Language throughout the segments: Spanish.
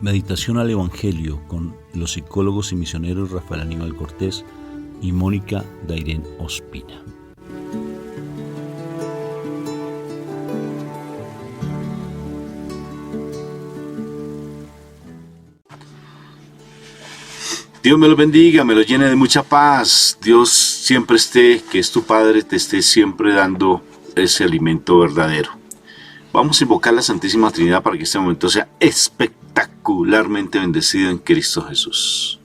Meditación al Evangelio con los psicólogos y misioneros Rafael Aníbal Cortés y Mónica Dairén Ospina. Dios me lo bendiga, me lo llene de mucha paz. Dios siempre esté, que es tu Padre, te esté siempre dando ese alimento verdadero. Vamos a invocar la Santísima Trinidad para que este momento sea espectacularmente bendecido en Cristo Jesús.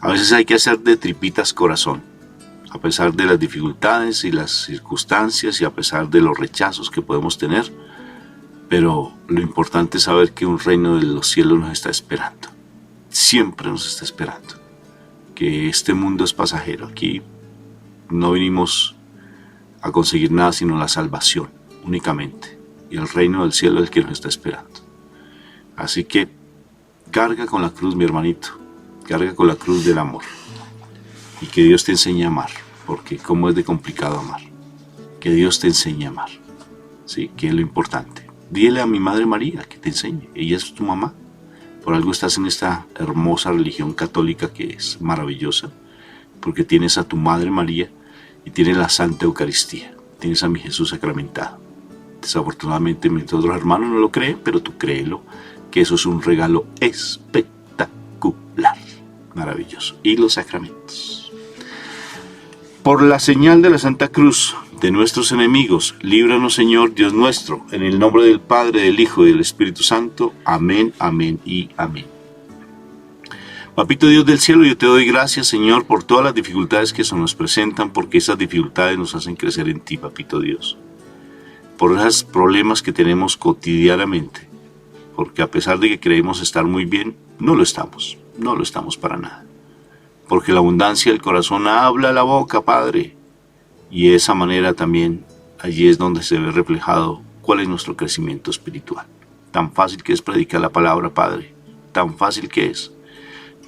A veces hay que hacer de tripitas corazón, a pesar de las dificultades y las circunstancias y a pesar de los rechazos que podemos tener, pero lo importante es saber que un reino de los cielos nos está esperando. Siempre nos está esperando. Que este mundo es pasajero. Aquí no vinimos a conseguir nada sino la salvación únicamente. Y el reino del cielo es el que nos está esperando. Así que carga con la cruz, mi hermanito. Carga con la cruz del amor. Y que Dios te enseñe a amar. Porque cómo es de complicado amar. Que Dios te enseñe a amar. ¿Sí? Que es lo importante. Dile a mi Madre María que te enseñe. Ella es tu mamá. Por algo estás en esta hermosa religión católica que es maravillosa. Porque tienes a tu Madre María y tienes la Santa Eucaristía. Tienes a mi Jesús sacramentado. Desafortunadamente mis otros hermanos no lo creen, pero tú créelo, que eso es un regalo espectacular, maravilloso. Y los sacramentos. Por la señal de la Santa Cruz de nuestros enemigos, líbranos, Señor Dios nuestro, en el nombre del Padre, del Hijo y del Espíritu Santo. Amén, amén y amén. Papito Dios del cielo, yo te doy gracias, Señor, por todas las dificultades que se nos presentan, porque esas dificultades nos hacen crecer en ti, Papito Dios. Por esos problemas que tenemos cotidianamente, porque a pesar de que creemos estar muy bien, no lo estamos para nada. Porque la abundancia del corazón habla la boca, Padre, y de esa manera también allí es donde se ve reflejado cuál es nuestro crecimiento espiritual. Tan fácil que es predicar la palabra, Padre, tan fácil que es,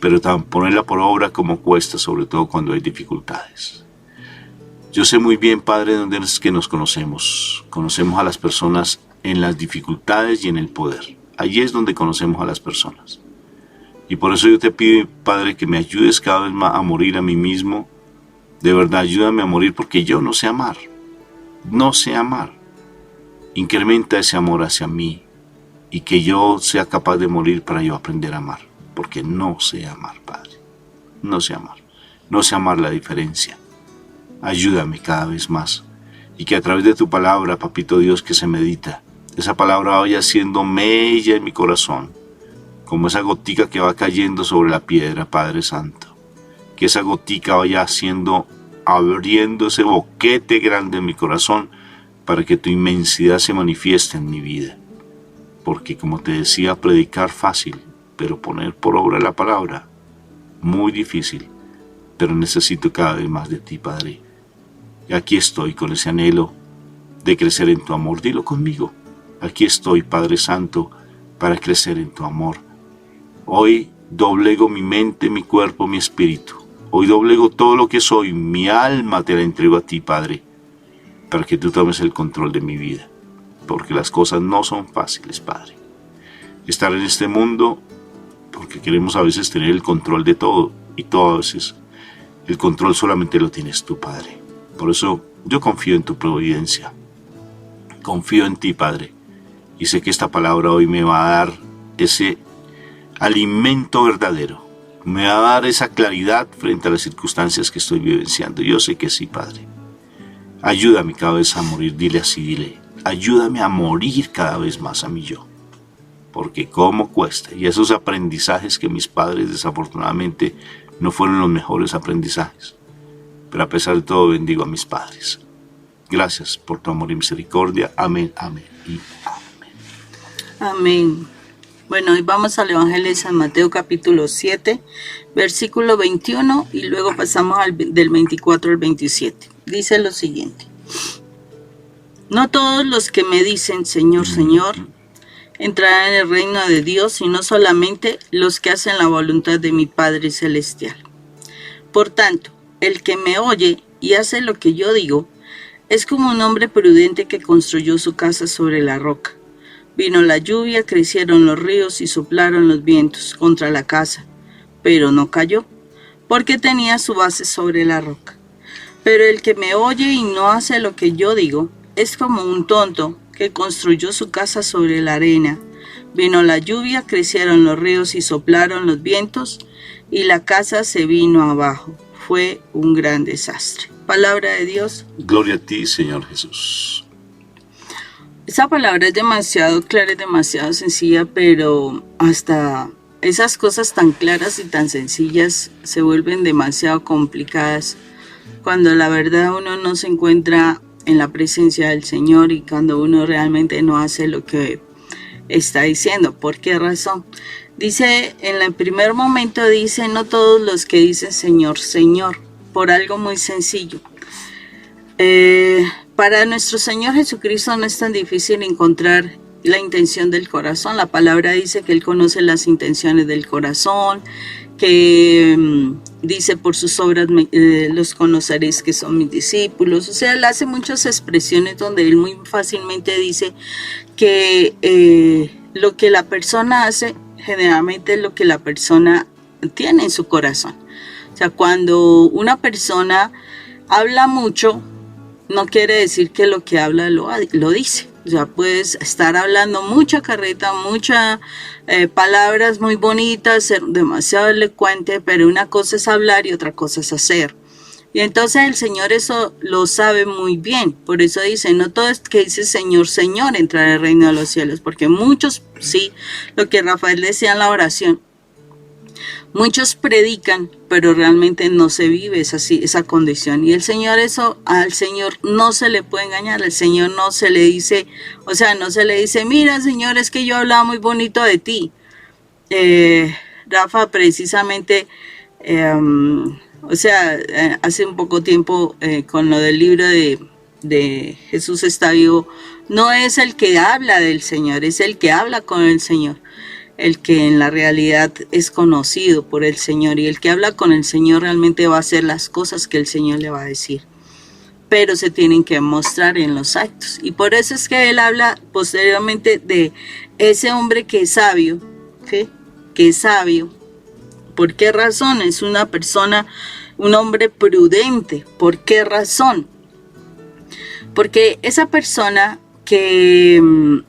pero tan ponerla por obra como cuesta, sobre todo cuando hay dificultades. Yo sé muy bien, Padre, dónde es que nos conocemos. Conocemos a las personas en las dificultades y en el poder. Allí es donde conocemos a las personas. Y por eso yo te pido, Padre, que me ayudes cada vez más a morir a mí mismo. De verdad, ayúdame a morir porque yo no sé amar. No sé amar. Incrementa ese amor hacia mí y que yo sea capaz de morir para yo aprender a amar. Porque no sé amar, Padre. No sé amar. No sé amar la diferencia. Ayúdame cada vez más y que a través de tu palabra, Papito Dios, que se medita, esa palabra vaya siendo mella en mi corazón, como esa gotica que va cayendo sobre la piedra, Padre Santo. Que esa gotica vaya abriendo ese boquete grande en mi corazón para que tu inmensidad se manifieste en mi vida. Porque como te decía, predicar fácil, pero poner por obra la palabra, muy difícil. Pero necesito cada vez más de ti, Padre. Y aquí estoy con ese anhelo de crecer en tu amor. Dilo conmigo. Aquí estoy, Padre Santo, para crecer en tu amor. Hoy doblego mi mente, mi cuerpo, mi espíritu. Hoy doblego todo lo que soy. Mi alma te la entrego a ti, Padre, para que tú tomes el control de mi vida. Porque las cosas no son fáciles, Padre. Estar en este mundo, porque queremos a veces tener el control de todo. Y todo a veces el control solamente lo tienes tú, Padre. Por eso yo confío en tu providencia. Confío en ti, Padre. Y sé que esta palabra hoy me va a dar ese alimento verdadero. Me va a dar esa claridad frente a las circunstancias que estoy vivenciando. Yo sé que sí, Padre. Ayúdame cada vez a morir. Dile así, dile. Ayúdame a morir cada vez más a mí yo. Porque cómo cuesta. Y esos aprendizajes que mis padres desafortunadamente no fueron los mejores aprendizajes. Pero a pesar de todo bendigo a mis padres. Gracias por tu amor y misericordia. Amén, amén y amén. Amén. Bueno, hoy vamos al Evangelio de San Mateo capítulo 7, versículo 21 y luego pasamos del 24 al 27. Dice lo siguiente. No todos los que me dicen Señor, Señor, entrarán en el reino de Dios, sino solamente los que hacen la voluntad de mi Padre Celestial. Por tanto, el que me oye y hace lo que yo digo, es como un hombre prudente que construyó su casa sobre la roca. Vino la lluvia, crecieron los ríos y soplaron los vientos contra la casa, pero no cayó, porque tenía su base sobre la roca. Pero el que me oye y no hace lo que yo digo, es como un tonto que construyó su casa sobre la arena. Vino la lluvia, crecieron los ríos y soplaron los vientos, y la casa se vino abajo. Fue un gran desastre. Palabra de Dios. Gloria a ti, Señor Jesús. Esa palabra es demasiado clara, es demasiado sencilla, pero hasta esas cosas tan claras y tan sencillas se vuelven demasiado complicadas cuando la verdad uno no se encuentra en la presencia del Señor y cuando uno realmente no hace lo que está diciendo. ¿Por qué razón? Dice, en el primer momento dice, no todos los que dicen Señor, Señor, por algo muy sencillo. Para nuestro Señor Jesucristo no es tan difícil encontrar la intención del corazón. La palabra dice que Él conoce las intenciones del corazón, que dice por sus obras los conoceréis que son mis discípulos. O sea, Él hace muchas expresiones donde Él muy fácilmente dice que lo que la persona hace generalmente es lo que la persona tiene en su corazón. O sea, cuando una persona habla mucho, no quiere decir que lo que habla lo dice. O sea, puedes estar hablando mucha carreta, muchas palabras muy bonitas, ser demasiado elocuente, pero una cosa es hablar y otra cosa es hacer. Y entonces el Señor eso lo sabe muy bien. Por eso dice, no todo es que dice Señor, Señor, entrar al reino de los cielos. Porque muchos, sí, lo que Rafael decía en la oración, muchos predican, pero realmente no se vive esa condición. Y el Señor al Señor no se le puede engañar. Al Señor no se le dice, o sea, no se le dice, mira Señor, es que yo hablaba muy bonito de ti. Rafa precisamente, hace un poco tiempo con lo del libro de Jesús está vivo, no es el que habla del Señor, es el que habla con el Señor. El que en la realidad es conocido por el Señor, y el que habla con el Señor realmente va a hacer las cosas que el Señor le va a decir, pero se tienen que mostrar en los actos. Y por eso es que él habla posteriormente de ese hombre que es sabio, ¿sí? Que es sabio. ¿Por qué razón? Es una persona, un hombre prudente. ¿Por qué razón? Porque esa persona que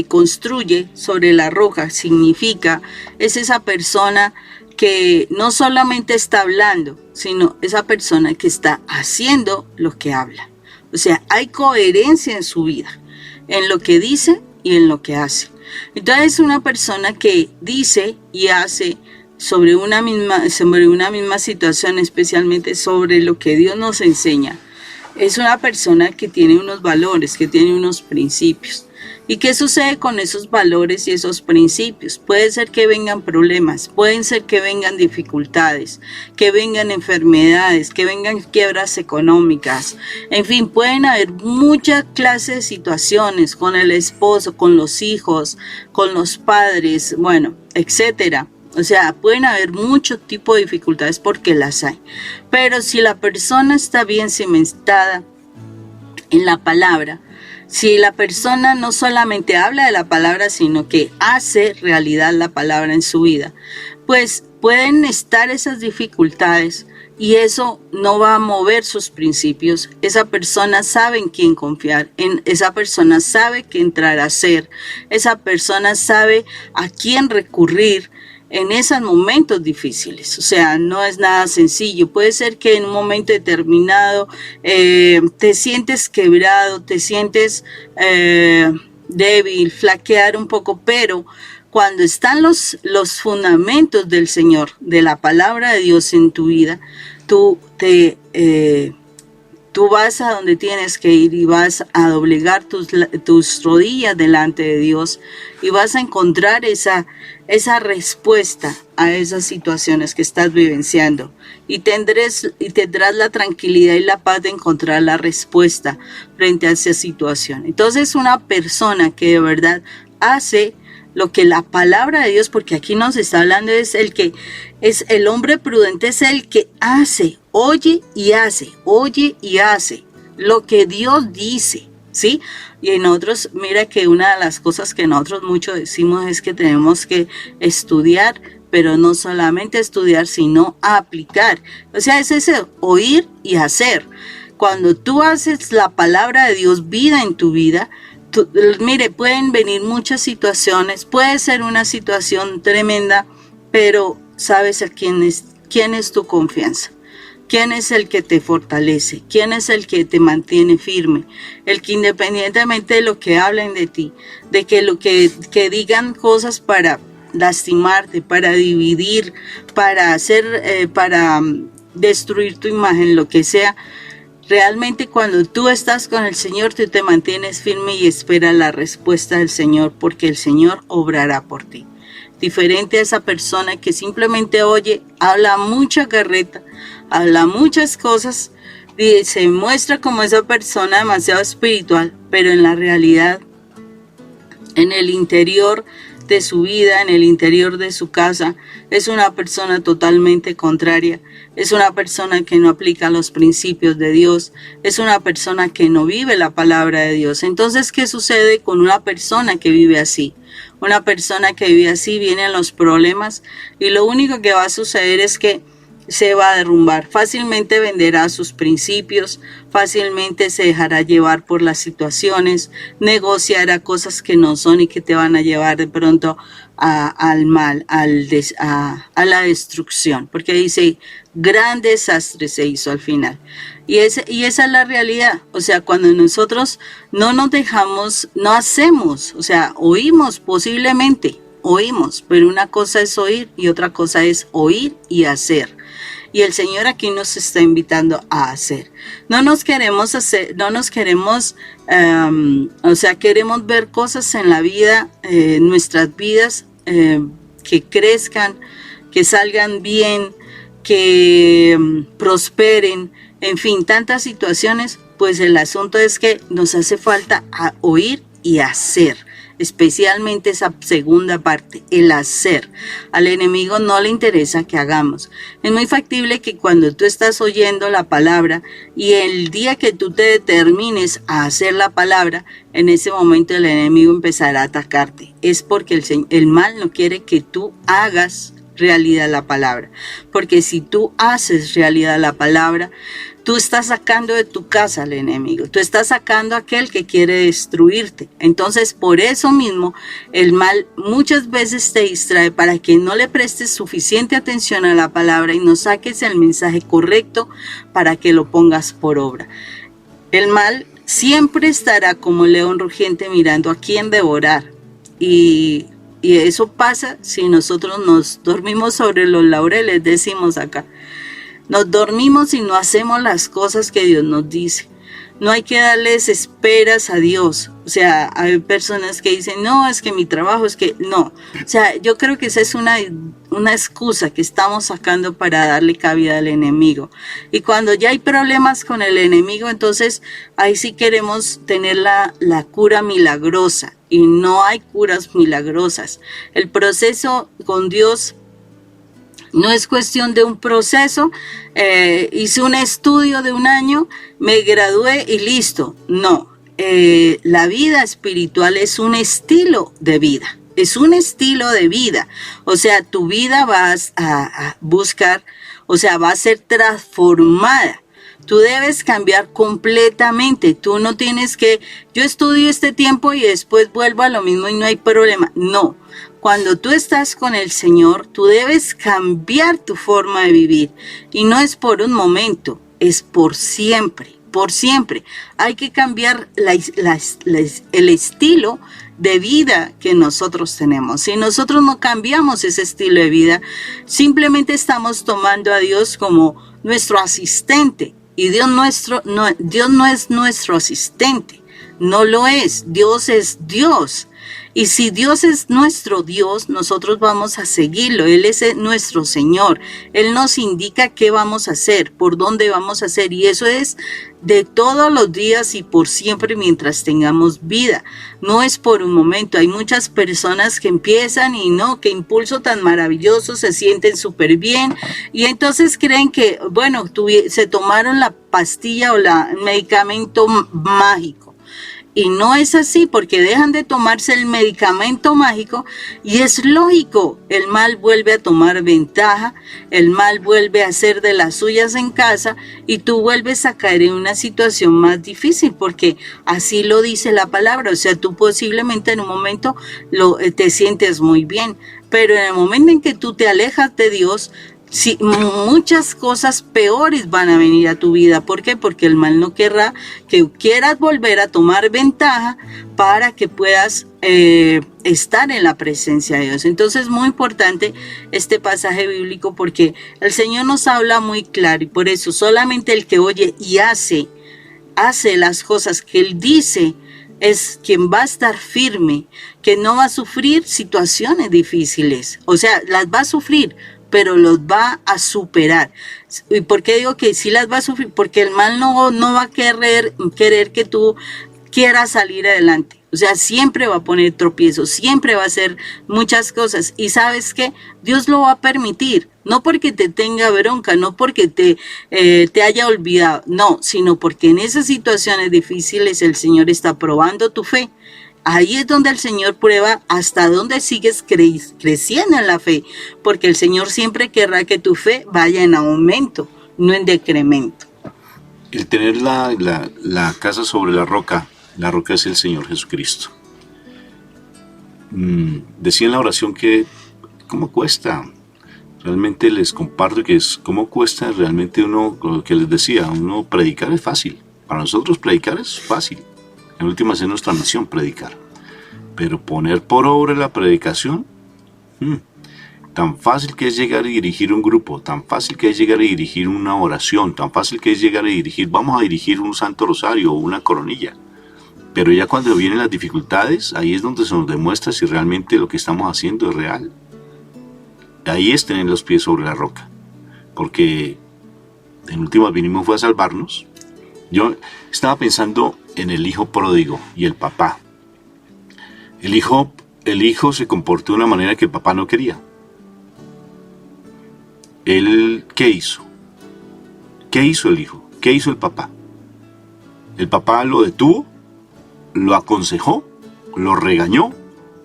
construye sobre la roca es esa persona que no solamente está hablando, sino esa persona que está haciendo lo que habla. O sea, hay coherencia en su vida, en lo que dice y en lo que hace. Entonces, una persona que dice y hace sobre una misma situación, especialmente sobre lo que Dios nos enseña, es una persona que tiene unos valores, que tiene unos principios. ¿Y qué sucede con esos valores y esos principios? Puede ser que vengan problemas, pueden ser que vengan dificultades, que vengan enfermedades, que vengan quiebras económicas. En fin, pueden haber muchas clases de situaciones con el esposo, con los hijos, con los padres, bueno, etcétera. O sea, pueden haber muchos tipos de dificultades porque las hay. Pero si la persona está bien cimentada en la palabra, si la persona no solamente habla de la palabra, sino que hace realidad la palabra en su vida, pues pueden estar esas dificultades y eso no va a mover sus principios. Esa persona sabe en quién confiar, esa persona sabe qué entrar a hacer, esa persona sabe a quién recurrir en esos momentos difíciles. O sea, no es nada sencillo. Puede ser que en un momento determinado te sientes quebrado, te sientes débil, flaquear un poco, pero cuando están los fundamentos del Señor, de la palabra de Dios en tu vida, tú vas a donde tienes que ir y vas a doblegar tus rodillas delante de Dios y vas a encontrar esa respuesta a esas situaciones que estás vivenciando y tendrás la tranquilidad y la paz de encontrar la respuesta frente a esa situación. Entonces, una persona que de verdad hace lo que la palabra de Dios, porque aquí nos está hablando, es el hombre prudente, es el que hace, oye y hace lo que Dios dice, ¿sí? Y nosotros, mira que una de las cosas que nosotros mucho decimos es que tenemos que estudiar, pero no solamente estudiar, sino aplicar. O sea, es ese oír y hacer. Cuando tú haces la palabra de Dios vida en tu vida, mire, pueden venir muchas situaciones, puede ser una situación tremenda, pero sabes a quién es tu confianza. ¿Quién es el que te fortalece? ¿Quién es el que te mantiene firme? El que independientemente de lo que hablen de ti, de que digan cosas para lastimarte, para dividir, para destruir tu imagen, lo que sea, realmente cuando tú estás con el Señor, tú te mantienes firme y esperas la respuesta del Señor, porque el Señor obrará por ti. Diferente a esa persona que simplemente oye, habla mucha carreta, habla muchas cosas y se muestra como esa persona demasiado espiritual, pero en la realidad, en el interior de su vida, en el interior de su casa, es una persona totalmente contraria, es una persona que no aplica los principios de Dios, es una persona que no vive la palabra de Dios. Entonces, ¿qué sucede con una persona que vive así? Una persona que vive así, vienen los problemas y lo único que va a suceder es que se va a derrumbar, fácilmente venderá sus principios, fácilmente se dejará llevar por las situaciones, negociará cosas que no son y que te van a llevar de pronto al mal, a la destrucción, porque dice, gran desastre se hizo al final. Y esa es la realidad, o sea, cuando nosotros no nos dejamos, no hacemos, o sea, oímos posiblemente, oímos, pero una cosa es oír y otra cosa es oír y hacer. Y el Señor aquí nos está invitando a hacer. No nos queremos hacer, no nos queremos, queremos ver cosas en la vida, nuestras vidas, que crezcan, que salgan bien, que prosperen, en fin, tantas situaciones. Pues el asunto es que nos hace falta oír y hacer. Especialmente esa segunda parte, el hacer. Al enemigo no le interesa que hagamos. Es muy factible que cuando tú estás oyendo la palabra y el día que tú te determines a hacer la palabra, en ese momento el enemigo empezará a atacarte. Es porque el mal no quiere que tú hagas realidad la palabra. Porque si tú haces realidad la palabra, tú estás sacando de tu casa al enemigo, tú estás sacando a aquel que quiere destruirte. Entonces, por eso mismo, el mal muchas veces te distrae para que no le prestes suficiente atención a la palabra y no saques el mensaje correcto para que lo pongas por obra. El mal siempre estará como león rugiente mirando a quién devorar. Y eso pasa si nosotros nos dormimos sobre los laureles, decimos acá. Nos dormimos y no hacemos las cosas que Dios nos dice. No hay que darles esperas a Dios. O sea, hay personas que dicen, no, es que mi trabajo, es que no. O sea, yo creo que esa es una excusa que estamos sacando para darle cabida al enemigo. Y cuando ya hay problemas con el enemigo, entonces ahí sí queremos tener la cura milagrosa. Y no hay curas milagrosas. El proceso con Dios no es cuestión de un proceso, hice un estudio de un año, me gradué y listo. No, la vida espiritual es un estilo de vida, es un estilo de vida. O sea, tu vida vas a buscar, o sea, va a ser transformada. Tú debes cambiar completamente. Tú no tienes que, yo estudio este tiempo y después vuelvo a lo mismo y no hay problema. No. Cuando tú estás con el Señor, tú debes cambiar tu forma de vivir. Y no es por un momento, es por siempre, por siempre. Hay que cambiar el estilo de vida que nosotros tenemos. Si nosotros no cambiamos ese estilo de vida, simplemente estamos tomando a Dios como nuestro asistente. Y Dios no es nuestro asistente, no lo es. Dios es Dios. Y si Dios es nuestro Dios, nosotros vamos a seguirlo. Él es nuestro Señor. Él nos indica qué vamos a hacer, por dónde vamos a hacer. Y eso es de todos los días y por siempre mientras tengamos vida. No es por un momento. Hay muchas personas que empiezan y no, qué impulso tan maravilloso, se sienten súper bien. Y entonces creen que, bueno, se tomaron la pastilla o el medicamento mágico. Y no es así, porque dejan de tomarse el medicamento mágico y es lógico, el mal vuelve a tomar ventaja, el mal vuelve a hacer de las suyas en casa y tú vuelves a caer en una situación más difícil, porque así lo dice la palabra. O sea, tú posiblemente en un momento te sientes muy bien, pero en el momento en que tú te alejas de Dios, sí, muchas cosas peores van a venir a tu vida. ¿Por qué? Porque el mal no querrá que quieras volver a tomar ventaja para que puedas estar en la presencia de Dios. Entonces es muy importante este pasaje bíblico, porque el Señor nos habla muy claro, y por eso solamente el que oye y hace las cosas que Él dice es quien va a estar firme, que no va a sufrir situaciones difíciles. O sea, las va a sufrir, pero los va a superar. ¿Y por qué digo que sí las va a sufrir? Porque el mal no va a querer que tú quieras salir adelante. O sea, siempre va a poner tropiezos, siempre va a hacer muchas cosas. Y ¿sabes qué? Dios lo va a permitir, no porque te tenga bronca, no porque te haya olvidado, no, sino porque en esas situaciones difíciles el Señor está probando tu fe. Ahí es donde el Señor prueba hasta dónde sigues creciendo en la fe, porque el Señor siempre querrá que tu fe vaya en aumento, no en decremento. El tener la casa sobre la roca es el Señor Jesucristo. Decía en la oración que, ¿cómo cuesta? Realmente les comparto que es cómo cuesta realmente uno, lo que les decía, uno predicar es fácil. Para nosotros predicar es fácil. En última es nuestra misión predicar. Pero poner por obra la predicación, tan fácil que es llegar y dirigir un grupo, tan fácil que es llegar y dirigir una oración, tan fácil que es llegar y dirigir, vamos a dirigir un Santo Rosario o una coronilla. Pero ya cuando vienen las dificultades, ahí es donde se nos demuestra si realmente lo que estamos haciendo es real. Ahí es tener los pies sobre la roca. Porque en últimas vinimos fue a salvarnos. Yo estaba pensando en el hijo pródigo y el papá. El hijo se comportó de una manera que el papá no quería. ¿Él qué hizo? ¿Qué hizo el hijo? ¿Qué hizo el papá? El papá lo detuvo, lo aconsejó, lo regañó,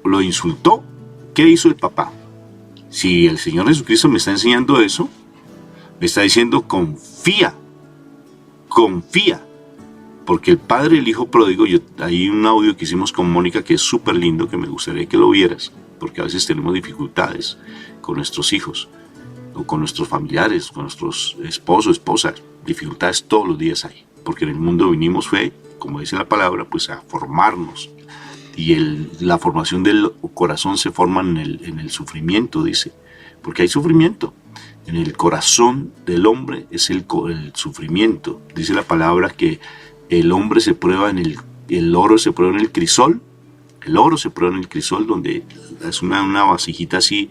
lo insultó. ¿Qué hizo el papá? Si el Señor Jesucristo me está enseñando eso, me está diciendo confía. Porque el padre del hijo pródigo, hay un audio que hicimos con Mónica que es súper lindo, que me gustaría que lo vieras, porque a veces tenemos dificultades con nuestros hijos, o con nuestros familiares, con nuestros esposos, esposas, dificultades todos los días hay, porque en el mundo vinimos fue, como dice la palabra, pues a formarnos, y la formación del corazón se forma en el sufrimiento, dice, porque hay sufrimiento. En el corazón del hombre es el sufrimiento. Dice la palabra que el hombre se prueba el oro se prueba en el crisol. El oro se prueba en el crisol, donde es una vasijita así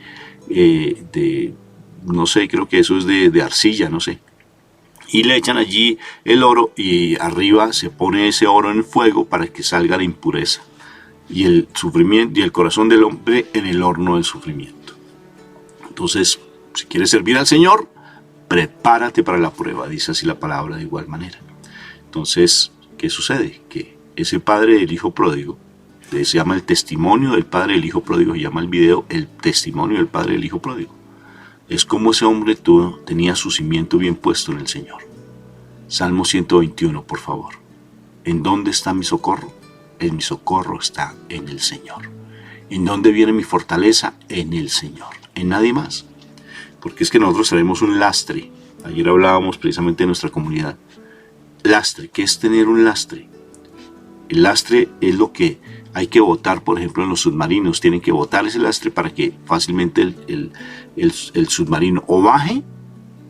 no sé, creo que eso es de arcilla, no sé. Y le echan allí el oro y arriba se pone ese oro en fuego para que salga la impureza. Y el sufrimiento y el corazón del hombre en el horno del sufrimiento. Entonces, si quieres servir al Señor, prepárate para la prueba, dice así la palabra de igual manera. Entonces, ¿qué sucede? Que ese padre del hijo pródigo, se llama el testimonio del padre del hijo pródigo, se llama el video el testimonio del padre del hijo pródigo. Es como ese hombre tenía su cimiento bien puesto en el Señor. Salmo 121, por favor. ¿En dónde está mi socorro? Mi socorro está en el Señor. ¿En dónde viene mi fortaleza? En el Señor, en nadie más. Porque es que nosotros tenemos un lastre. Ayer hablábamos precisamente de nuestra comunidad. Lastre, ¿qué es tener un lastre? El lastre es lo que hay que botar, por ejemplo, en los submarinos. Tienen que botar ese lastre para que fácilmente el submarino o baje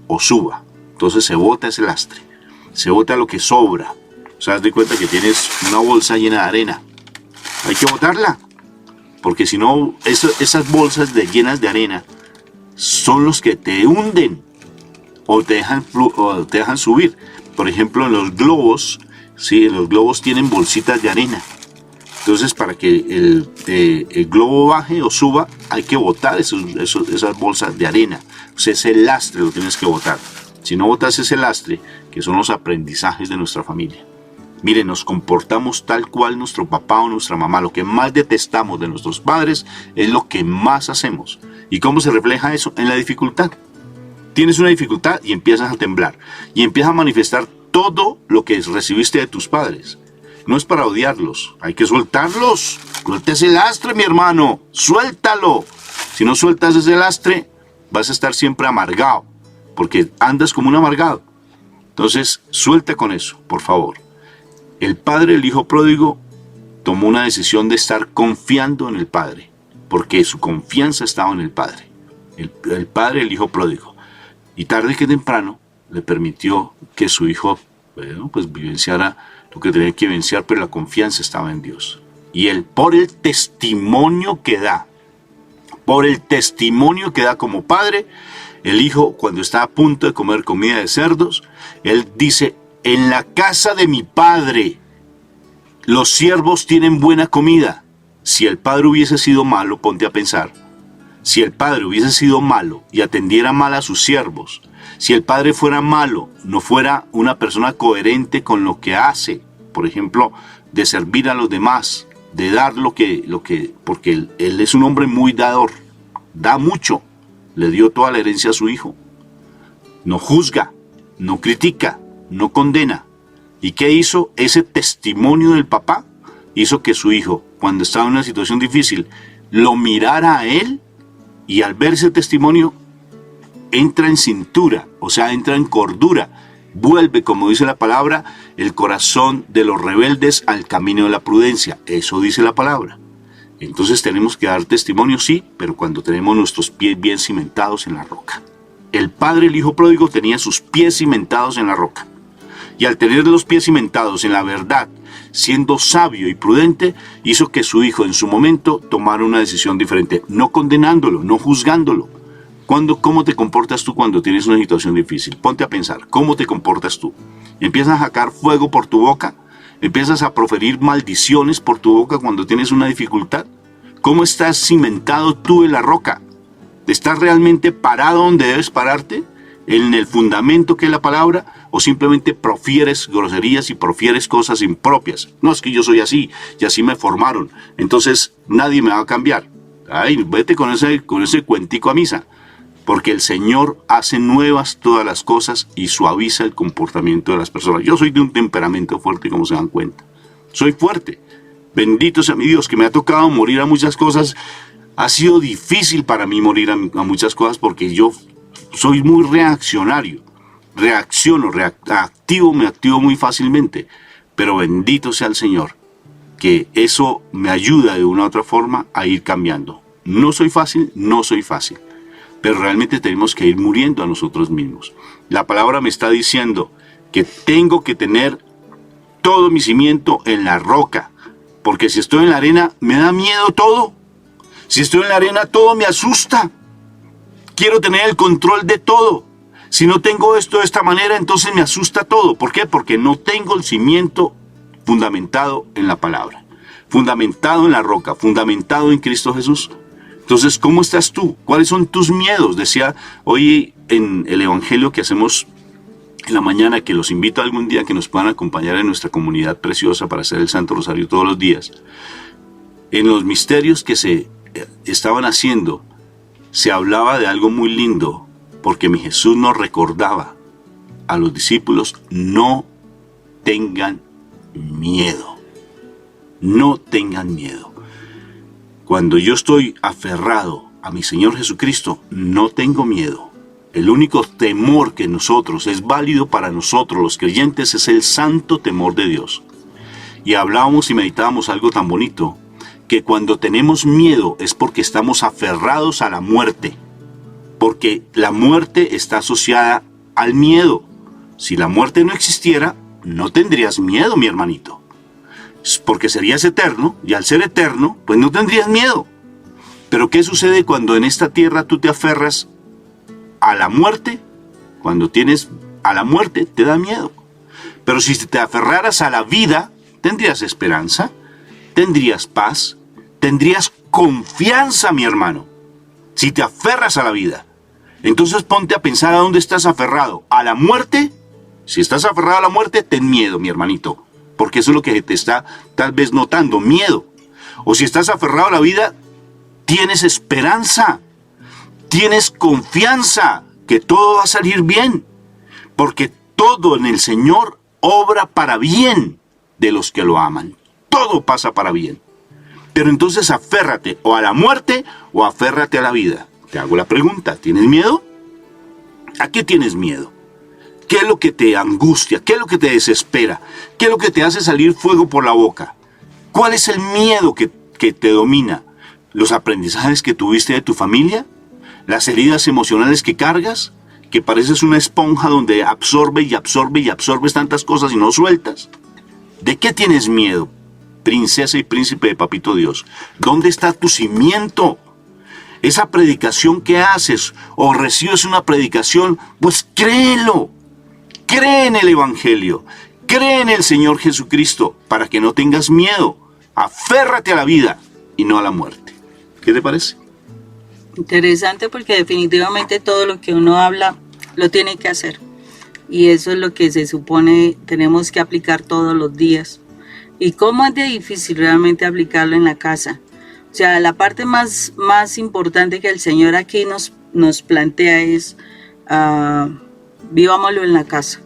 o suba. Entonces se bota ese lastre. Se bota lo que sobra. O sea, haz de cuenta que tienes una bolsa llena de arena. Hay que botarla. Porque si no, esas bolsas llenas de arena son los que te hunden o te dejan subir. Por ejemplo, en los globos, ¿sí? Los globos tienen bolsitas de arena. Entonces, para que el globo baje o suba, hay que botar esas bolsas de arena. O sea, ese lastre lo tienes que botar. Si no botas ese lastre, que son los aprendizajes de nuestra familia, Mire, nos comportamos tal cual nuestro papá o nuestra mamá. Lo que más detestamos de nuestros padres es lo que más hacemos. ¿Y cómo se refleja eso? En la dificultad. Tienes una dificultad y empiezas a temblar. Y empiezas a manifestar todo lo que recibiste de tus padres. No es para odiarlos, hay que soltarlos. Suelta ese lastre, mi hermano, suéltalo. Si no sueltas ese lastre, vas a estar siempre amargado, porque andas como un amargado. Entonces, suelta con eso, por favor. El padre, el hijo pródigo, tomó una decisión de estar confiando en el padre, porque su confianza estaba en el padre. El padre, el hijo pródigo. Y tarde que temprano, le permitió que su hijo, pues vivenciara lo que tenía que vivenciar, pero la confianza estaba en Dios. Y él, por el testimonio que da como padre, el hijo, cuando está a punto de comer comida de cerdos, él dice: en la casa de mi padre los siervos tienen buena comida. Si el padre hubiese sido malo, ponte a pensar, si el padre hubiese sido malo y atendiera mal a sus siervos, si el padre fuera malo, no fuera una persona coherente con lo que hace, por ejemplo, de servir a los demás, de dar porque él es un hombre muy dador, da mucho, le dio toda la herencia a su hijo, no juzga, no critica, no condena. ¿Y qué hizo? Ese testimonio del papá hizo que su hijo, cuando estaba en una situación difícil, lo mirara a él, y al ver ese testimonio, entra en cintura, o sea, entra en cordura, vuelve, como dice la palabra, el corazón de los rebeldes al camino de la prudencia. Eso dice la palabra. Entonces tenemos que dar testimonio, sí, pero cuando tenemos nuestros pies bien cimentados en la roca. El padre, el hijo pródigo, tenía sus pies cimentados en la roca. Y al tener los pies cimentados en la verdad, siendo sabio y prudente, hizo que su hijo en su momento tomara una decisión diferente, no condenándolo, no juzgándolo. ¿Cómo te comportas tú cuando tienes una situación difícil? Ponte a pensar, ¿cómo te comportas tú? ¿Empiezas a sacar fuego por tu boca? ¿Empiezas a proferir maldiciones por tu boca cuando tienes una dificultad? ¿Cómo estás cimentado tú en la roca? ¿Estás realmente parado donde debes pararte? ¿En el fundamento que es la palabra? ¿O simplemente profieres groserías y profieres cosas impropias? No, es que yo soy así y así me formaron, entonces nadie me va a cambiar. Ay, vete con ese cuentico a misa. Porque el Señor hace nuevas todas las cosas y suaviza el comportamiento de las personas. Yo soy de un temperamento fuerte, como se dan cuenta. Soy fuerte. Bendito sea mi Dios, que me ha tocado morir a muchas cosas. Ha sido difícil para mí morir a muchas cosas porque yo soy muy reaccionario. Me activo muy fácilmente. Pero bendito sea el Señor, que eso me ayuda de una u otra forma a ir cambiando. No soy fácil. Pero realmente tenemos que ir muriendo a nosotros mismos. La palabra me está diciendo que tengo que tener todo mi cimiento en la roca. Porque si estoy en la arena, me da miedo todo. Si estoy en la arena, todo me asusta. Quiero tener el control de todo. Si no tengo esto de esta manera, entonces me asusta todo. ¿Por qué? Porque no tengo el cimiento fundamentado en la palabra. Fundamentado en la roca, fundamentado en Cristo Jesús. Entonces, ¿cómo estás tú? ¿Cuáles son tus miedos? Decía hoy en el evangelio que hacemos en la mañana, que los invito algún día que nos puedan acompañar en nuestra comunidad preciosa para hacer el Santo Rosario todos los días. En los misterios que se estaban haciendo, se hablaba de algo muy lindo, porque mi Jesús nos recordaba a los discípulos: no tengan miedo. No tengan miedo. Cuando yo estoy aferrado a mi Señor Jesucristo, no tengo miedo. El único temor que nosotros es válido para nosotros los creyentes es el santo temor de Dios. Y hablábamos y meditábamos algo tan bonito, que cuando tenemos miedo es porque estamos aferrados a la muerte, porque la muerte está asociada al miedo. Si la muerte no existiera, no tendrías miedo, mi hermanito. Porque serías eterno, y al ser eterno, pues no tendrías miedo. Pero ¿qué sucede cuando en esta tierra tú te aferras a la muerte? Cuando tienes a la muerte, te da miedo. Pero si te aferraras a la vida, tendrías esperanza, tendrías paz, tendrías confianza, mi hermano. Si te aferras a la vida. Entonces ponte a pensar a dónde estás aferrado. ¿A la muerte? Si estás aferrado a la muerte, ten miedo, mi hermanito. porque eso es lo que te está tal vez notando, miedo. O si estás aferrado a la vida, tienes esperanza, tienes confianza que todo va a salir bien, porque todo en el Señor obra para bien de los que lo aman. Todo pasa para bien. Pero entonces aférrate o a la muerte o aférrate a la vida. Te hago la pregunta, ¿tienes miedo? ¿A qué tienes miedo? ¿Qué es lo que te angustia? ¿Qué es lo que te desespera? ¿Qué es lo que te hace salir fuego por la boca? ¿Cuál es el miedo que te domina? ¿Los aprendizajes que tuviste de tu familia? ¿Las heridas emocionales que cargas? ¿Que pareces una esponja donde absorbe y absorbe y absorbes tantas cosas y no sueltas? ¿De qué tienes miedo, princesa y príncipe de Papito Dios? ¿Dónde está tu cimiento? Esa predicación que haces o recibes una predicación, pues créelo. Cree en el Evangelio. Cree en el Señor Jesucristo para que no tengas miedo. Aférrate a la vida y no a la muerte. ¿Qué te parece? Interesante, porque definitivamente todo lo que uno habla lo tiene que hacer. Y eso es lo que se supone tenemos que aplicar todos los días. ¿Y cómo es de difícil realmente aplicarlo en la casa? O sea, la parte más importante que el Señor aquí nos plantea es vivámoslo en la casa.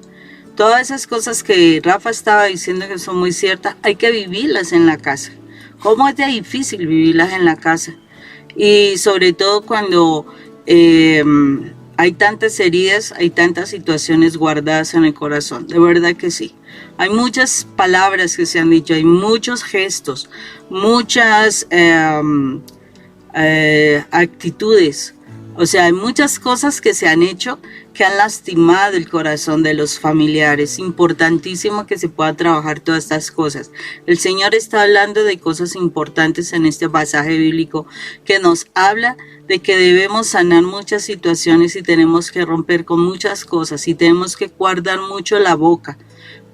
Todas esas cosas que Rafa estaba diciendo que son muy ciertas, hay que vivirlas en la casa. ¿Cómo es de difícil vivirlas en la casa? Y sobre todo cuando hay tantas heridas, hay tantas situaciones guardadas en el corazón. De verdad que sí. Hay muchas palabras que se han dicho, hay muchos gestos, muchas actitudes. O sea, hay muchas cosas que se han hecho que han lastimado el corazón de los familiares. Importantísimo que se pueda trabajar todas estas cosas. El Señor está hablando de cosas importantes en este pasaje bíblico que nos habla de que debemos sanar muchas situaciones y tenemos que romper con muchas cosas y tenemos que guardar mucho la boca.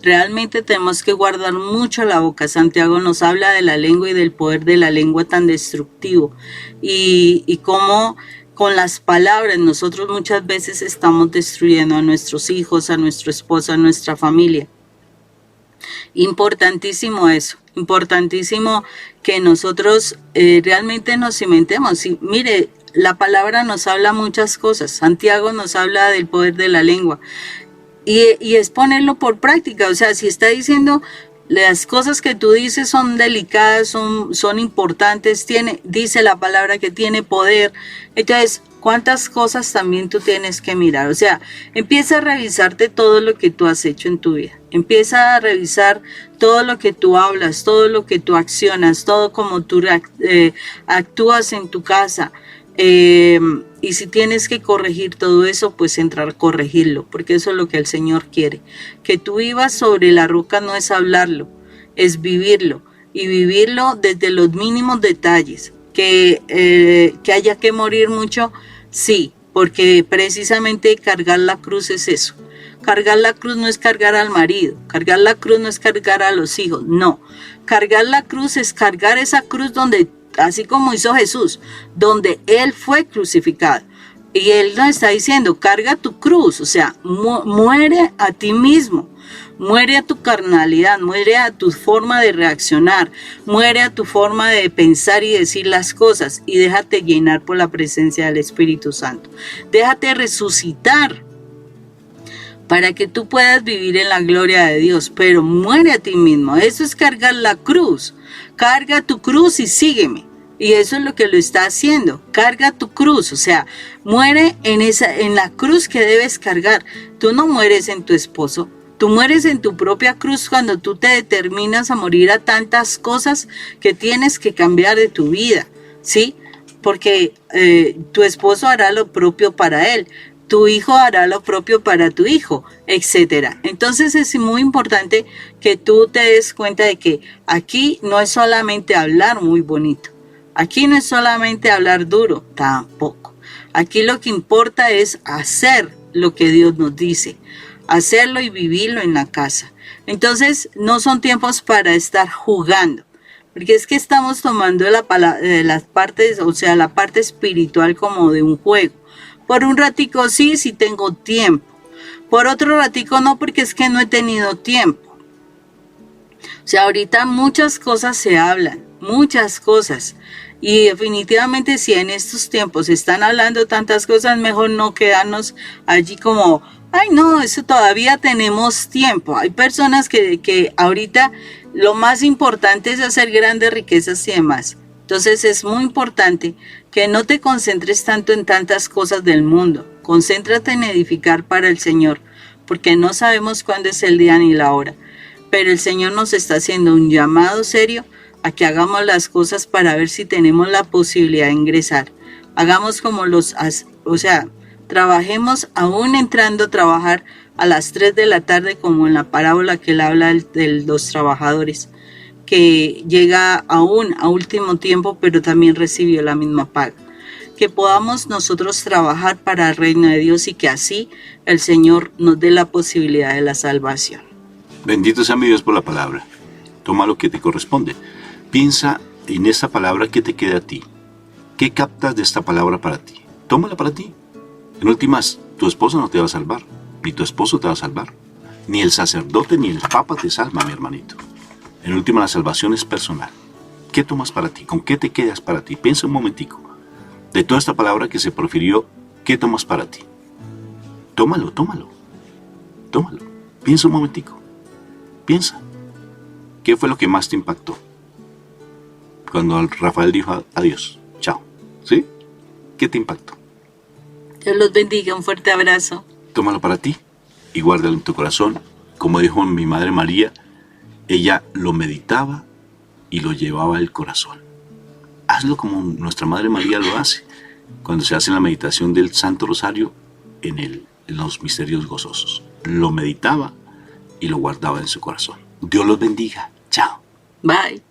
Realmente tenemos que guardar mucho la boca. Santiago nos habla de la lengua y del poder de la lengua tan destructivo y cómo con las palabras nosotros muchas veces estamos destruyendo a nuestros hijos, a nuestro esposo, a nuestra familia. Importantísimo eso, importantísimo que nosotros realmente nos cimentemos. Y mire, la palabra nos habla muchas cosas. Santiago nos habla del poder de la lengua y es ponerlo por práctica. O sea, si está diciendo las cosas que tú dices son delicadas, son importantes, dice la palabra que tiene poder. Entonces, ¿cuántas cosas también tú tienes que mirar? O sea, empieza a revisarte todo lo que tú has hecho en tu vida. Empieza a revisar todo lo que tú hablas, todo lo que tú accionas, todo como tú actúas en tu casa. Y si tienes que corregir todo eso, pues entrar a corregirlo, porque eso es lo que el Señor quiere. Que tú vivas sobre la roca no es hablarlo, es vivirlo, y vivirlo desde los mínimos detalles. Que haya que morir mucho, sí, porque precisamente cargar la cruz es eso. Cargar la cruz no es cargar al marido, cargar la cruz no es cargar a los hijos, no. Cargar la cruz es cargar esa cruz donde, así como hizo Jesús, donde Él fue crucificado. Y Él nos está diciendo, carga tu cruz, o sea, muere a ti mismo, muere a tu carnalidad, muere a tu forma de reaccionar, muere a tu forma de pensar y decir las cosas y déjate llenar por la presencia del Espíritu Santo. Déjate resucitar para que tú puedas vivir en la gloria de Dios, pero muere a ti mismo. Eso es cargar la cruz. Carga tu cruz y sígueme. Y eso es lo que lo está haciendo. Carga tu cruz, o sea, muere en la cruz que debes cargar. Tú no mueres en tu esposo, tú mueres en tu propia cruz cuando tú te determinas a morir a tantas cosas que tienes que cambiar de tu vida, ¿sí? Porque tu esposo hará lo propio para él, tu hijo hará lo propio para tu hijo, etcétera. Entonces es muy importante que tú te des cuenta de que aquí no es solamente hablar muy bonito. Aquí no es solamente hablar duro, tampoco. Aquí lo que importa es hacer lo que Dios nos dice, hacerlo y vivirlo en la casa. Entonces, no son tiempos para estar jugando, porque es que estamos tomando las partes, o sea, la parte espiritual como de un juego. Por un ratico sí tengo tiempo. Por otro ratico no, porque es que no he tenido tiempo. O sea, ahorita muchas cosas se hablan, muchas cosas. Y definitivamente si en estos tiempos se están hablando tantas cosas, mejor no quedarnos allí como, ay no, eso todavía tenemos tiempo. Hay personas que ahorita lo más importante es hacer grandes riquezas y demás. Entonces es muy importante que no te concentres tanto en tantas cosas del mundo. Concéntrate en edificar para el Señor, porque no sabemos cuándo es el día ni la hora. Pero el Señor nos está haciendo un llamado serio a que hagamos las cosas para ver si tenemos la posibilidad de ingresar. Hagamos como trabajemos aún entrando a trabajar a las 3 de la tarde, como en la parábola que él habla de los trabajadores, que llega aún a último tiempo, pero también recibió la misma paga. Que podamos nosotros trabajar para el reino de Dios y que así el Señor nos dé la posibilidad de la salvación. Bendito sea mi Dios por la palabra. Toma lo que te corresponde. Piensa en esta palabra que te queda a ti. ¿Qué captas de esta palabra para ti? Tómala para ti. En últimas, tu esposa no te va a salvar, ni tu esposo te va a salvar, ni el sacerdote ni el papa te salva, mi hermanito. En última, la salvación es personal. ¿Qué tomas para ti? ¿Con qué te quedas para ti? Piensa un momentico. De toda esta palabra que se profirió, ¿qué tomas para ti? Tómalo. Piensa un momentico. Piensa. ¿Qué fue lo que más te impactó? Cuando Rafael dijo adiós, chao. ¿Sí? ¿Qué te impactó? Dios los bendiga, un fuerte abrazo. Tómalo para ti y guárdalo en tu corazón. Como dijo mi madre María, ella lo meditaba y lo llevaba al corazón. Hazlo como nuestra madre María lo hace cuando se hace la meditación del Santo Rosario en los misterios gozosos. Lo meditaba y lo guardaba en su corazón. Dios los bendiga. Chao. Bye.